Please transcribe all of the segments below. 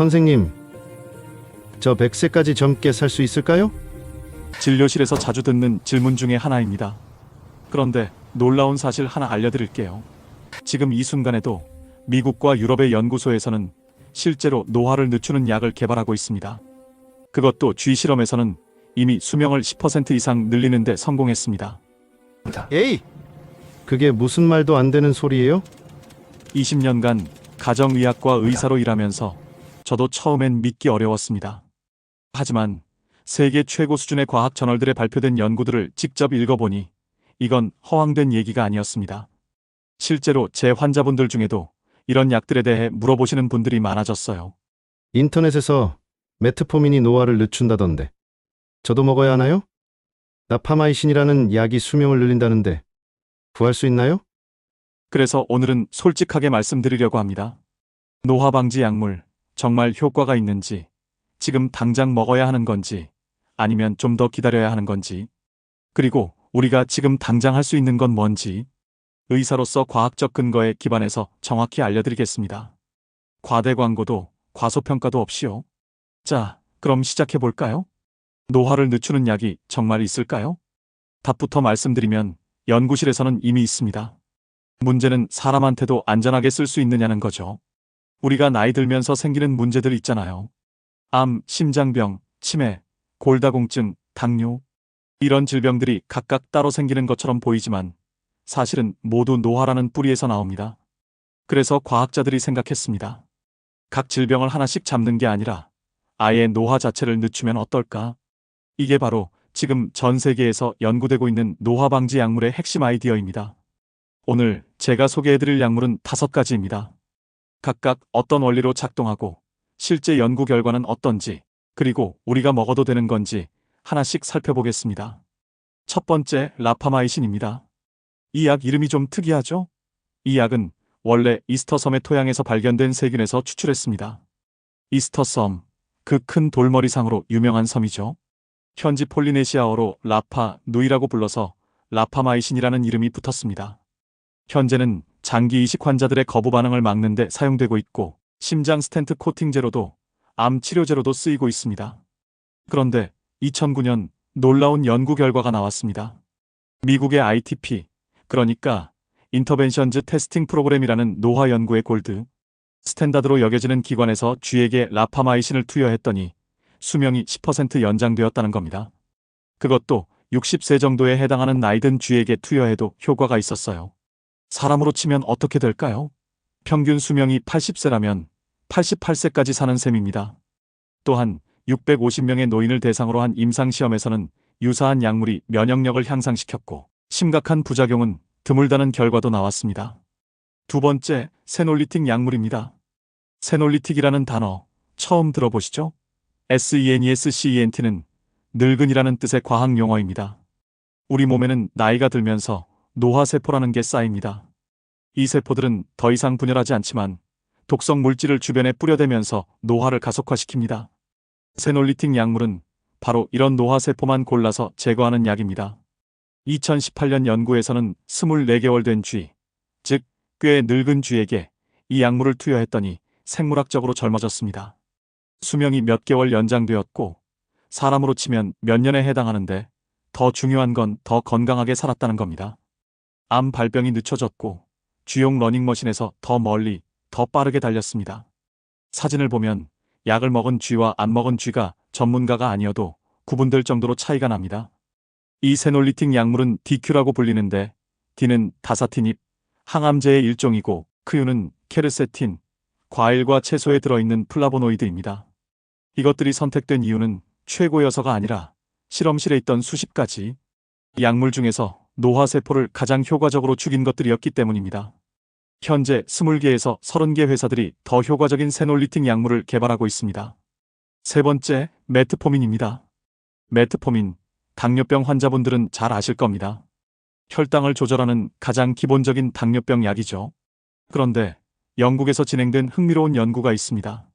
선생님, 저 100세까지 젊게 살 수 있을까요? 진료실에서 자주 듣는 질문 중에 하나입니다. 그런데 놀라운 사실 하나 알려드릴게요. 지금 이 순간에도 미국과 유럽의 연구소에서는 실제로 노화를 늦추는 약을 개발하고 있습니다. 그것도 쥐 실험에서는 이미 수명을 10% 이상 늘리는 데 성공했습니다. 에이! 그게 무슨 말도 안 되는 소리예요? 20년간 가정의학과 의사로 일하면서 저도 처음엔 믿기 어려웠습니다. 하지만 세계 최고 수준의 과학 저널들에 발표된 연구들을 직접 읽어보니 이건 허황된 얘기가 아니었습니다. 실제로 제 환자분들 중에도 이런 약들에 대해 물어보시는 분들이 많아졌어요. 인터넷에서 메트포민이 노화를 늦춘다던데 저도 먹어야 하나요? 나파마이신이라는 약이 수명을 늘린다는데 구할 수 있나요? 그래서 오늘은 솔직하게 말씀드리려고 합니다. 노화 방지 약물 정말 효과가 있는지, 지금 당장 먹어야 하는 건지, 아니면 좀 더 기다려야 하는 건지, 그리고 우리가 지금 당장 할 수 있는 건 뭔지 의사로서 과학적 근거에 기반해서 정확히 알려드리겠습니다. 과대 광고도 과소평가도 없이요. 자, 그럼 시작해 볼까요? 노화를 늦추는 약이 정말 있을까요? 답부터 말씀드리면 연구실에서는 이미 있습니다. 문제는 사람한테도 안전하게 쓸 수 있느냐는 거죠. 우리가 나이 들면서 생기는 문제들 있잖아요. 암, 심장병, 치매, 골다공증, 당뇨. 이런 질병들이 각각 따로 생기는 것처럼 보이지만 사실은 모두 노화라는 뿌리에서 나옵니다. 그래서 과학자들이 생각했습니다. 각 질병을 하나씩 잡는 게 아니라 아예 노화 자체를 늦추면 어떨까? 이게 바로 지금 전 세계에서 연구되고 있는 노화 방지 약물의 핵심 아이디어입니다. 오늘 제가 소개해드릴 약물은 5가지입니다. 각각 어떤 원리로 작동하고 실제 연구 결과는 어떤지, 그리고 우리가 먹어도 되는 건지 하나씩 살펴보겠습니다. 첫 번째, 라파마이신입니다. 이 약 이름이 좀 특이하죠? 이 약은 원래 이스터섬의 토양에서 발견된 세균에서 추출했습니다. 이스터섬, 그 큰 돌머리상으로 유명한 섬이죠. 현지 폴리네시아어로 라파 누이라고 불러서 라파마이신이라는 이름이 붙었습니다. 현재는 장기 이식 환자들의 거부 반응을 막는 데 사용되고 있고 심장 스텐트 코팅제로도 암 치료제로도 쓰이고 있습니다. 그런데 2009년 놀라운 연구 결과가 나왔습니다. 미국의 ITP, 그러니까 인터벤션즈 테스팅 프로그램이라는 노화 연구의 골드 스탠다드로 여겨지는 기관에서 쥐에게 라파마이신을 투여했더니 수명이 10% 연장되었다는 겁니다. 그것도 60세 정도에 해당하는 나이든 쥐에게 투여해도 효과가 있었어요. 사람으로 치면 어떻게 될까요? 평균 수명이 80세라면 88세까지 사는 셈입니다. 또한 650명의 노인을 대상으로 한 임상시험에서는 유사한 약물이 면역력을 향상시켰고 심각한 부작용은 드물다는 결과도 나왔습니다. 두 번째, 세놀리틱 약물입니다. 세놀리틱이라는 단어 처음 들어보시죠? SENESCENT는 늙은이라는 뜻의 과학 용어입니다. 우리 몸에는 나이가 들면서 노화세포라는 게 쌓입니다. 이 세포들은 더 이상 분열하지 않지만 독성 물질을 주변에 뿌려대면서 노화를 가속화시킵니다. 세놀리틱 약물은 바로 이런 노화세포만 골라서 제거하는 약입니다. 2018년 연구에서는 24개월 된 쥐, 즉 꽤 늙은 쥐에게 이 약물을 투여했더니 생물학적으로 젊어졌습니다. 수명이 몇 개월 연장되었고 사람으로 치면 몇 년에 해당하는데 더 중요한 건 더 건강하게 살았다는 겁니다. 암 발병이 늦춰졌고 쥐용 러닝머신에서 더 멀리, 더 빠르게 달렸습니다. 사진을 보면 약을 먹은 쥐와 안 먹은 쥐가 전문가가 아니어도 구분될 정도로 차이가 납니다. 이 세놀리틱 약물은 DQ라고 불리는데 D는 다사티닙, 항암제의 일종이고 크유는 케르세틴, 과일과 채소에 들어있는 플라보노이드입니다. 이것들이 선택된 이유는 최고여서가 아니라 실험실에 있던 수십 가지 약물 중에서 노화세포를 가장 효과적으로 죽인 것들이었기 때문입니다. 현재 20개에서 30개 회사들이 더 효과적인 세놀리틱 약물을 개발하고 있습니다. 세 번째, 메트포민입니다. 메트포민, 당뇨병 환자분들은 잘 아실 겁니다. 혈당을 조절하는 가장 기본적인 당뇨병 약이죠. 그런데 영국에서 진행된 흥미로운 연구가 있습니다.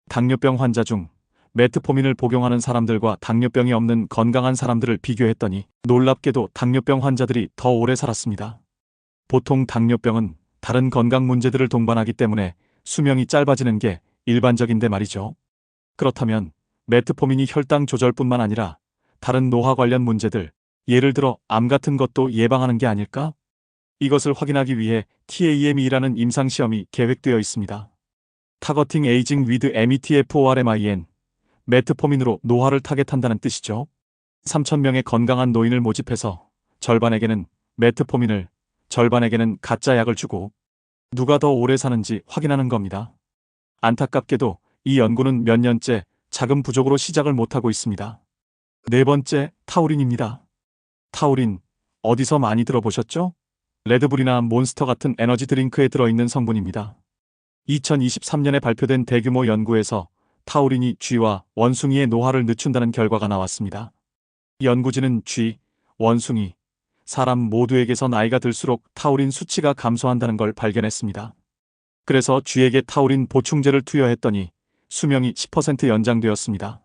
당뇨병 환자 중 메트포민을 복용하는 사람들과 당뇨병이 없는 건강한 사람들을 비교했더니 놀랍게도 당뇨병 환자들이 더 오래 살았습니다. 보통 당뇨병은 다른 건강 문제들을 동반하기 때문에 수명이 짧아지는 게 일반적인데 말이죠. 그렇다면 메트포민이 혈당 조절뿐만 아니라 다른 노화 관련 문제들, 예를 들어 암 같은 것도 예방하는 게 아닐까? 이것을 확인하기 위해 TAME라는 임상시험이 계획되어 있습니다. 타거팅 에이징 위드 METFORMIN, 메트포민으로 노화를 타겟한다는 뜻이죠. 3,000명의 건강한 노인을 모집해서 절반에게는 메트포민을, 절반에게는 가짜 약을 주고 누가 더 오래 사는지 확인하는 겁니다. 안타깝게도 이 연구는 몇 년째 자금 부족으로 시작을 못하고 있습니다. 네 번째, 타우린입니다. 타우린, 어디서 많이 들어보셨죠? 레드불이나 몬스터 같은 에너지 드링크에 들어있는 성분입니다. 2023년에 발표된 대규모 연구에서 타우린이 쥐와 원숭이의 노화를 늦춘다는 결과가 나왔습니다. 연구진은 쥐, 원숭이, 사람 모두에게서 나이가 들수록 타우린 수치가 감소한다는 걸 발견했습니다. 그래서 쥐에게 타우린 보충제를 투여했더니 수명이 10% 연장되었습니다.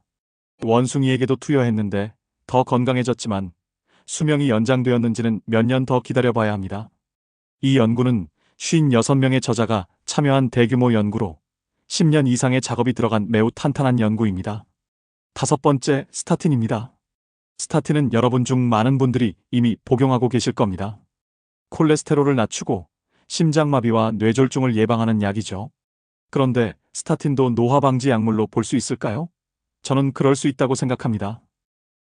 원숭이에게도 투여했는데 더 건강해졌지만 수명이 연장되었는지는 몇 년 더 기다려봐야 합니다. 이 연구는 56명의 저자가 참여한 대규모 연구로 10년 이상의 작업이 들어간 매우 탄탄한 연구입니다. 다섯 번째, 스타틴입니다. 스타틴은 여러분 중 많은 분들이 이미 복용하고 계실 겁니다. 콜레스테롤을 낮추고 심장마비와 뇌졸중을 예방하는 약이죠. 그런데 스타틴도 노화 방지 약물로 볼 수 있을까요? 저는 그럴 수 있다고 생각합니다.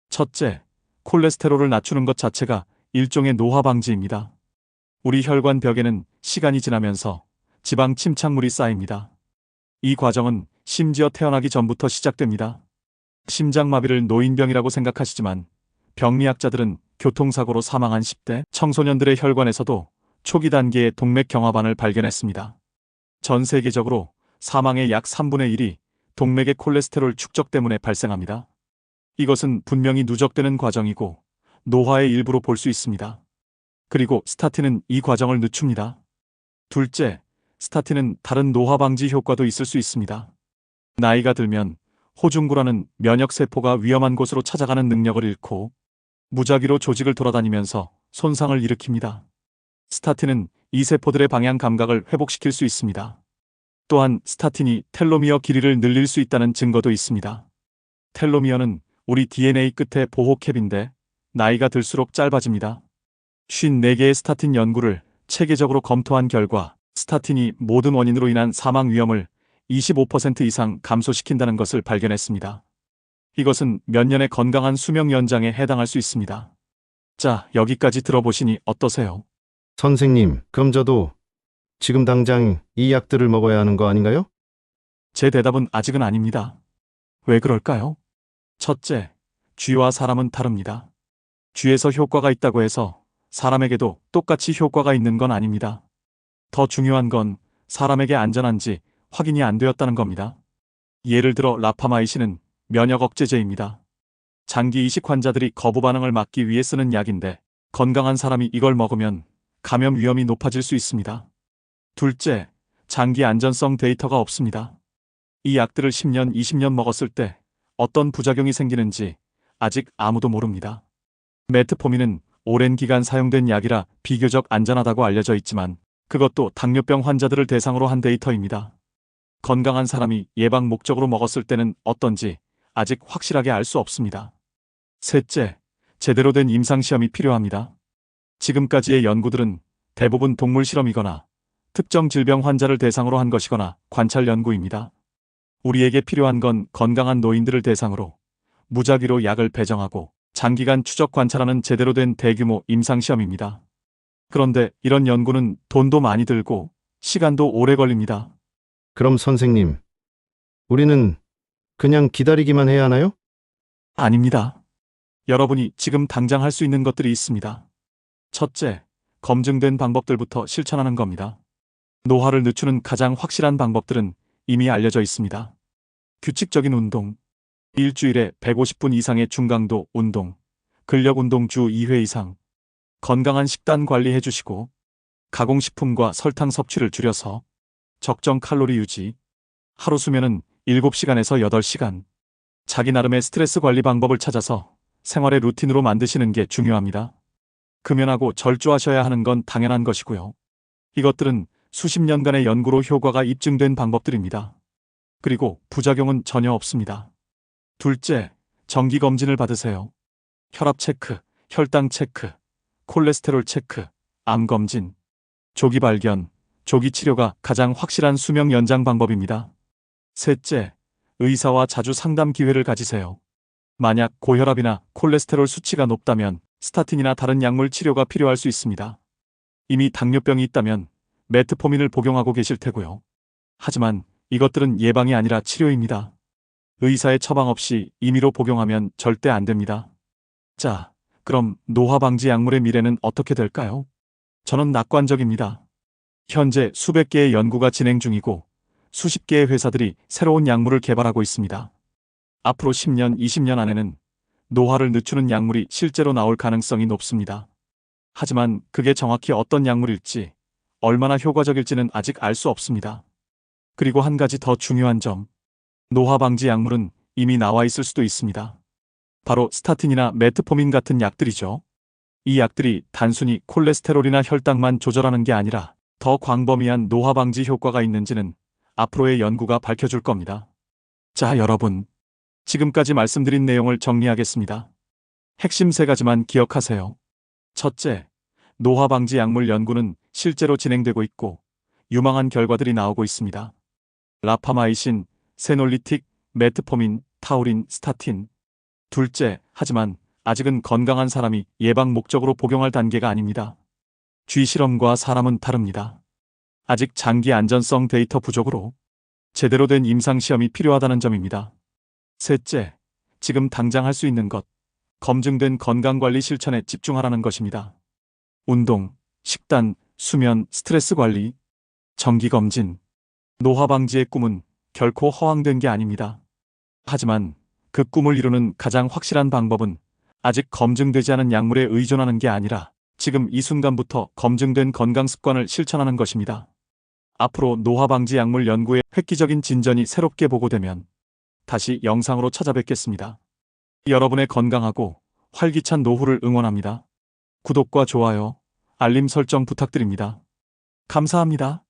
첫째, 콜레스테롤을 낮추는 것 자체가 일종의 노화 방지입니다. 우리 혈관 벽에는 시간이 지나면서 지방 침착물이 쌓입니다. 이 과정은 심지어 태어나기 전부터 시작됩니다. 심장마비를 노인병이라고 생각하시지만 병리학자들은 교통사고로 사망한 10대 청소년들의 혈관에서도 초기 단계의 동맥경화반을 발견했습니다. 전 세계적으로 사망의 약 3분의 1이 동맥의 콜레스테롤 축적 때문에 발생합니다. 이것은 분명히 누적되는 과정이고 노화의 일부로 볼 수 있습니다. 그리고 스타틴은 이 과정을 늦춥니다. 둘째, 스타틴은 다른 노화 방지 효과도 있을 수 있습니다. 나이가 들면 호중구라는 면역세포가 위험한 곳으로 찾아가는 능력을 잃고 무작위로 조직을 돌아다니면서 손상을 일으킵니다. 스타틴은 이 세포들의 방향 감각을 회복시킬 수 있습니다. 또한 스타틴이 텔로미어 길이를 늘릴 수 있다는 증거도 있습니다. 텔로미어는 우리 DNA 끝의 보호캡인데 나이가 들수록 짧아집니다. 54개의 스타틴 연구를 체계적으로 검토한 결과 스타틴이 모든 원인으로 인한 사망 위험을 25% 이상 감소시킨다는 것을 발견했습니다. 이것은 몇 년의 건강한 수명 연장에 해당할 수 있습니다. 자, 여기까지 들어보시니 어떠세요? 선생님, 그럼 저도 지금 당장 이 약들을 먹어야 하는 거 아닌가요? 제 대답은 아직은 아닙니다. 왜 그럴까요? 첫째, 쥐와 사람은 다릅니다. 쥐에서 효과가 있다고 해서 사람에게도 똑같이 효과가 있는 건 아닙니다. 더 중요한 건 사람에게 안전한지 확인이 안 되었다는 겁니다. 예를 들어 라파마이신은 면역 억제제입니다. 장기 이식 환자들이 거부 반응을 막기 위해 쓰는 약인데 건강한 사람이 이걸 먹으면 감염 위험이 높아질 수 있습니다. 둘째, 장기 안전성 데이터가 없습니다. 이 약들을 10년, 20년 먹었을 때 어떤 부작용이 생기는지 아직 아무도 모릅니다. 메트포민은 오랜 기간 사용된 약이라 비교적 안전하다고 알려져 있지만 그것도 당뇨병 환자들을 대상으로 한 데이터입니다. 건강한 사람이 예방 목적으로 먹었을 때는 어떤지 아직 확실하게 알 수 없습니다. 셋째, 제대로 된 임상시험이 필요합니다. 지금까지의 연구들은 대부분 동물 실험이거나 특정 질병 환자를 대상으로 한 것이거나 관찰 연구입니다. 우리에게 필요한 건 건강한 노인들을 대상으로 무작위로 약을 배정하고 장기간 추적 관찰하는 제대로 된 대규모 임상시험입니다. 그런데 이런 연구는 돈도 많이 들고 시간도 오래 걸립니다. 그럼 선생님, 우리는 그냥 기다리기만 해야 하나요? 아닙니다. 여러분이 지금 당장 할 수 있는 것들이 있습니다. 첫째, 검증된 방법들부터 실천하는 겁니다. 노화를 늦추는 가장 확실한 방법들은 이미 알려져 있습니다. 규칙적인 운동, 일주일에 150분 이상의 중강도 운동, 근력 운동 주 2회 이상, 건강한 식단 관리해 주시고 가공식품과 설탕 섭취를 줄여서 적정 칼로리 유지, 하루 수면은 7시간에서 8시간, 자기 나름의 스트레스 관리 방법을 찾아서 생활의 루틴으로 만드시는 게 중요합니다. 금연하고 절주하셔야 하는 건 당연한 것이고요. 이것들은 수십 년간의 연구로 효과가 입증된 방법들입니다. 그리고 부작용은 전혀 없습니다. 둘째, 정기검진을 받으세요. 혈압 체크, 혈당 체크, 콜레스테롤 체크, 암검진, 조기 발견, 조기 치료가 가장 확실한 수명 연장 방법입니다. 셋째, 의사와 자주 상담 기회를 가지세요. 만약 고혈압이나 콜레스테롤 수치가 높다면 스타틴이나 다른 약물 치료가 필요할 수 있습니다. 이미 당뇨병이 있다면 메트포민을 복용하고 계실 테고요. 하지만 이것들은 예방이 아니라 치료입니다. 의사의 처방 없이 임의로 복용하면 절대 안 됩니다. 자, 그럼 노화 방지 약물의 미래는 어떻게 될까요? 저는 낙관적입니다. 현재 수백 개의 연구가 진행 중이고 수십 개의 회사들이 새로운 약물을 개발하고 있습니다. 앞으로 10년, 20년 안에는 노화를 늦추는 약물이 실제로 나올 가능성이 높습니다. 하지만 그게 정확히 어떤 약물일지, 얼마나 효과적일지는 아직 알 수 없습니다. 그리고 한 가지 더 중요한 점, 노화 방지 약물은 이미 나와 있을 수도 있습니다. 바로 스타틴이나 메트포민 같은 약들이죠. 이 약들이 단순히 콜레스테롤이나 혈당만 조절하는 게 아니라 더 광범위한 노화 방지 효과가 있는지는 앞으로의 연구가 밝혀줄 겁니다. 자, 여러분. 지금까지 말씀드린 내용을 정리하겠습니다. 핵심 3가지만 기억하세요. 첫째, 노화 방지 약물 연구는 실제로 진행되고 있고 유망한 결과들이 나오고 있습니다. 라파마이신, 세놀리틱, 메트포민, 타우린, 스타틴. 둘째, 하지만 아직은 건강한 사람이 예방 목적으로 복용할 단계가 아닙니다. 쥐 실험과 사람은 다릅니다. 아직 장기 안전성 데이터 부족으로 제대로 된 임상시험이 필요하다는 점입니다. 셋째, 지금 당장 할 수 있는 것, 검증된 건강관리 실천에 집중하라는 것입니다. 운동, 식단, 수면, 스트레스 관리, 정기검진. 노화 방지의 꿈은 결코 허황된 게 아닙니다. 하지만 그 꿈을 이루는 가장 확실한 방법은 아직 검증되지 않은 약물에 의존하는 게 아니라 지금 이 순간부터 검증된 건강 습관을 실천하는 것입니다. 앞으로 노화 방지 약물 연구의 획기적인 진전이 새롭게 보고되면 다시 영상으로 찾아뵙겠습니다. 여러분의 건강하고 활기찬 노후를 응원합니다. 구독과 좋아요, 알림 설정 부탁드립니다. 감사합니다.